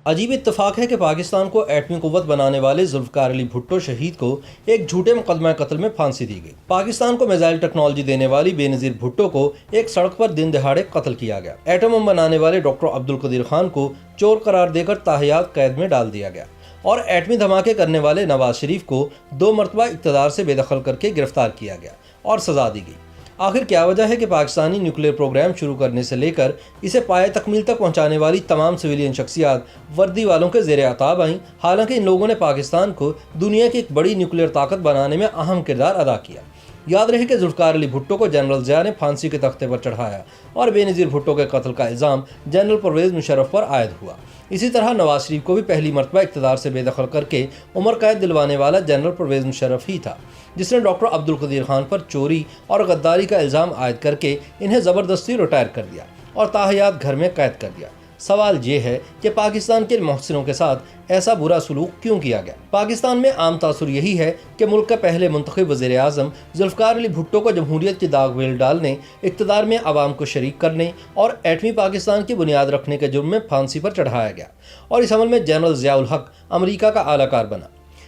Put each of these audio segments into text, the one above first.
عجیب اتفاق ہے کہ پاکستان کو ایٹمی قوت بنانے والے ذوالفقار علی بھٹو شہید کو ایک جھوٹے مقدمہ قتل میں پھانسی دی گئی۔ پاکستان کو میزائل ٹیکنالوجی دینے والی بے نظیر بھٹو کو ایک سڑک پر دن دہاڑے قتل کیا گیا۔ ایٹم بم بنانے والے ڈاکٹر عبدالقدیر خان کو چور قرار دے کر تاحیات قید میں ڈال دیا گیا اور ایٹمی دھماکے کرنے والے نواز شریف کو 2 مرتبہ اقتدار سے بے دخل کر کے گرفتار کیا گیا اور سزا دی گئی۔ آخر کیا وجہ ہے کہ پاکستانی نیوکلیئر پروگرام شروع کرنے سے لے کر اسے پایہ تکمیل تک پہنچانے والی تمام سویلین شخصیات وردی والوں کے زیر عتاب آئیں، حالانکہ ان لوگوں نے پاکستان کو دنیا کی ایک بڑی نیوکلیئر طاقت بنانے میں اہم کردار ادا کیا۔ یاد رہے کہ ذوالفقار علی بھٹو کو جنرل ضیاء نے پھانسی کے تختے پر چڑھایا اور بے نظیر بھٹو کے قتل کا الزام جنرل پرویز مشرف پر عائد ہوا۔ اسی طرح نواز شریف کو بھی پہلی مرتبہ اقتدار سے بے دخل کر کے عمر قید دلوانے والا جنرل پرویز مشرف ہی تھا، جس نے ڈاکٹر عبدالقدیر خان پر چوری اور غداری کا الزام عائد کر کے انہیں زبردستی ریٹائر کر دیا اور تاحیات گھر میں قید کر دیا۔ سوال یہ ہے کہ پاکستان کے محسنوں کے ساتھ ایسا برا سلوک کیوں کیا گیا؟ پاکستان میں عام تاثر یہی ہے کہ ملک کے پہلے منتخب وزیر اعظم ذوالفقار علی بھٹو کو جمہوریت کی داغ ویل ڈالنے، اقتدار میں عوام کو شریک کرنے اور ایٹمی پاکستان کی بنیاد رکھنے کے جرم میں پھانسی پر چڑھایا گیا اور اس عمل میں جنرل ضیاء الحق امریکہ کا اعلی کار بنا۔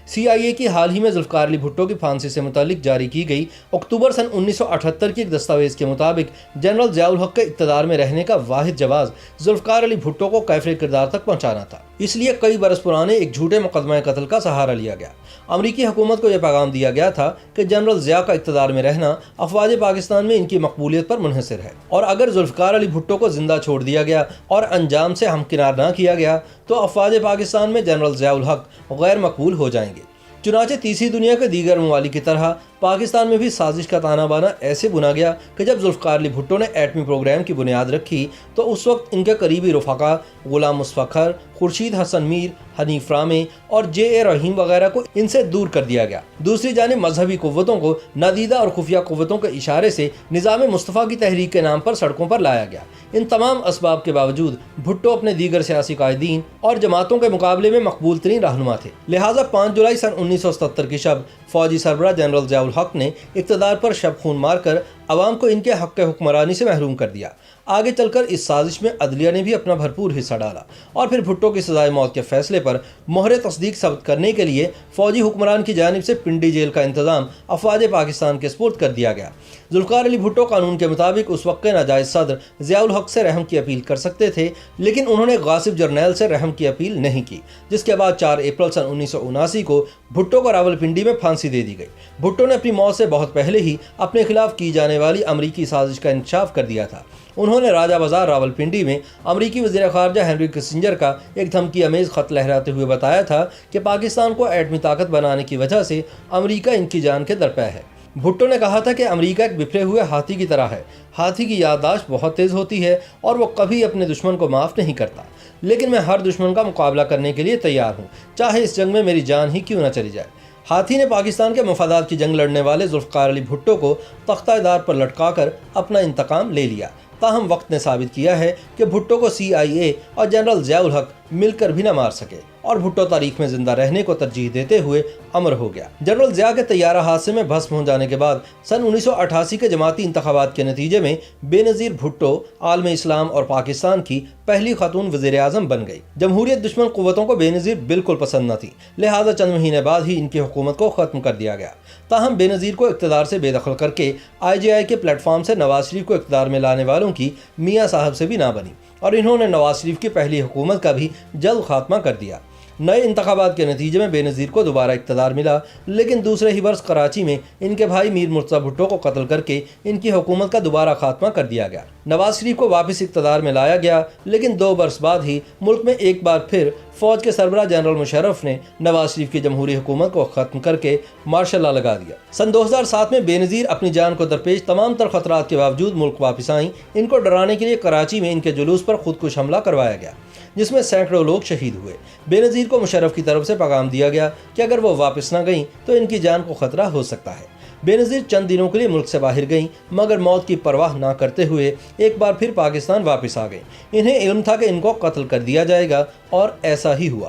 CIA کی حال ہی میں ذوالفقار علی بھٹو کی پھانسی سے متعلق جاری کی گئی اکتوبر سن 1978 کی ایک دستاویز کے مطابق جنرل ضیاء الحق کے اقتدار میں رہنے کا واحد جواز ذوالفقار علی بھٹو کو کیفر کردار تک پہنچانا تھا، اس لیے کئی برس پرانے ایک جھوٹے مقدمہ قتل کا سہارا لیا گیا۔ امریکی حکومت کو یہ پیغام دیا گیا تھا کہ جنرل ضیاء کا اقتدار میں رہنا افواج پاکستان میں ان کی مقبولیت پر منحصر ہے، اور اگر ذوالفقار علی بھٹو کو زندہ چھوڑ دیا گیا اور انجام سے ہمکنار نہ کیا گیا تو افواج پاکستان میں جنرل ضیاء الحق غیر مقبول ہو جائیں گے۔ چنانچہ تیسری دنیا کے دیگر ممالک کی طرح پاکستان میں بھی سازش کا تانا بانا ایسے بنا گیا کہ جب ذوالفقار علی بھٹو نے ایٹمی پروگرام کی بنیاد رکھی تو اس وقت ان کے قریبی رفقا غلام مصطفی، خورشید حسن میر، حنیف رامے اور JA رحیم وغیرہ کو ان سے دور کر دیا گیا۔ دوسری جانب مذہبی قوتوں کو نادیدہ اور خفیہ قوتوں کے اشارے سے نظام مصطفیٰ کی تحریک کے نام پر سڑکوں پر لایا گیا۔ ان تمام اسباب کے باوجود بھٹو اپنے دیگر سیاسی قائدین اور جماعتوں کے مقابلے میں مقبول ترین رہنما تھے، لہٰذا 5 جولائی سن 1977 کی شب فوجی سربراہ جنرل ضیاء الحق نے اقتدار پر شب خون مار کر عوام کو ان کے حق حکمرانی سے محروم کر دیا۔ آگے چل کر اس سازش میں عدلیہ نے بھی اپنا بھرپور حصہ ڈالا اور پھر بھٹو کی سزائے موت کے فیصلے پر مہر تصدیق ثبت کرنے کے لیے فوجی حکمران کی جانب سے پنڈی جیل کا انتظام افواج پاکستان کے سپرد کر دیا گیا۔ ذوالفقار علی بھٹو قانون کے مطابق اس وقت کے ناجائز صدر ضیاء الحق سے رحم کی اپیل کر سکتے تھے، لیکن انہوں نے غاصب جرنیل سے رحم کی اپیل نہیں کی، جس کے بعد 4 اپریل سن 1979 کو بھٹو کو راولپنڈی میں پھانسی دے دی گئی۔ بھٹو نے اپنی موت سے بہت پہلے ہی اپنے خلاف کی جانے والی امریکی سازش کا انکشاف کر دیا تھا۔ انہوں نے راجہ بازار راولپنڈی میں امریکی وزیر خارجہ ہنری کسنجر کا ایک دھمکی امیز خط لہراتے ہوئے بتایا تھا کہ پاکستان کو ایٹمی طاقت بنانے کی وجہ سے امریکہ ان کی جان کے درپے ہے۔ بھٹو نے کہا تھا کہ امریکہ ایک بکھرے ہوئے ہاتھی کی طرح ہے، ہاتھی کی یادداشت بہت تیز ہوتی ہے اور وہ کبھی اپنے دشمن کو معاف نہیں کرتا، لیکن میں ہر دشمن کا مقابلہ کرنے کے لیے تیار ہوں، چاہے اس جنگ میں میری جان ہی کیوں نہ چلی جائے۔ ہاتھی نے پاکستان کے مفادات کی جنگ لڑنے والے ذوالفقار علی بھٹو کو تختہ دار پر لٹکا کر اپنا انتقام لے لیا۔ تاہم وقت نے ثابت کیا ہے کہ بھٹو کو CIA اور جنرل ضیاء الحق مل کر بھی نہ مار سکے اور بھٹو تاریخ میں زندہ رہنے کو ترجیح دیتے ہوئے امر ہو گیا۔ جنرل ضیاء کے طیارہ حادثے میں بھسم ہو جانے کے بعد سن 1988 کے جماعتی انتخابات کے نتیجے میں بے نظیر بھٹو عالم اسلام اور پاکستان کی پہلی خاتون وزیر اعظم بن گئی۔ جمہوریت دشمن قوتوں کو بے نظیر بالکل پسند نہ تھی، لہٰذا چند مہینے بعد ہی ان کی حکومت کو ختم کر دیا گیا۔ تاہم بے نظیر کو اقتدار سے بے دخل کر کے IGI کے پلیٹ فارم سے نواز شریف کو اقتدار میں لانے والوں کی میاں صاحب سے بھی نہ بنی اور انہوں نے نواز شریف کی پہلی حکومت کا بھی جلد خاتمہ کر دیا۔ نئے انتخابات کے نتیجے میں بے نظیر کو دوبارہ اقتدار ملا، لیکن دوسرے ہی برس کراچی میں ان کے بھائی میر مرتضیٰ بھٹو کو قتل کر کے ان کی حکومت کا دوبارہ خاتمہ کر دیا گیا۔ نواز شریف کو واپس اقتدار میں لایا گیا، لیکن 2 برس بعد ہی ملک میں ایک بار پھر فوج کے سربراہ جنرل مشرف نے نواز شریف کی جمہوری حکومت کو ختم کر کے مارشل لا لگا دیا۔ سن 2007 میں بے نظیر اپنی جان کو درپیش تمام تر خطرات کے باوجود ملک واپس آئیں۔ ان کو ڈرانے کے لیے کراچی میں ان کے جلوس پر خودکش حملہ کروایا گیا، جس میں سینکڑوں لوگ شہید ہوئے۔ بے نظیر کو مشرف کی طرف سے پیغام دیا گیا کہ اگر وہ واپس نہ گئیں تو ان کی جان کو خطرہ ہو سکتا ہے۔ بے نظیر چند دنوں کے لیے ملک سے باہر گئیں، مگر موت کی پرواہ نہ کرتے ہوئے ایک بار پھر پاکستان واپس آ گئیں۔ انہیں علم تھا کہ ان کو قتل کر دیا جائے گا اور ایسا ہی ہوا۔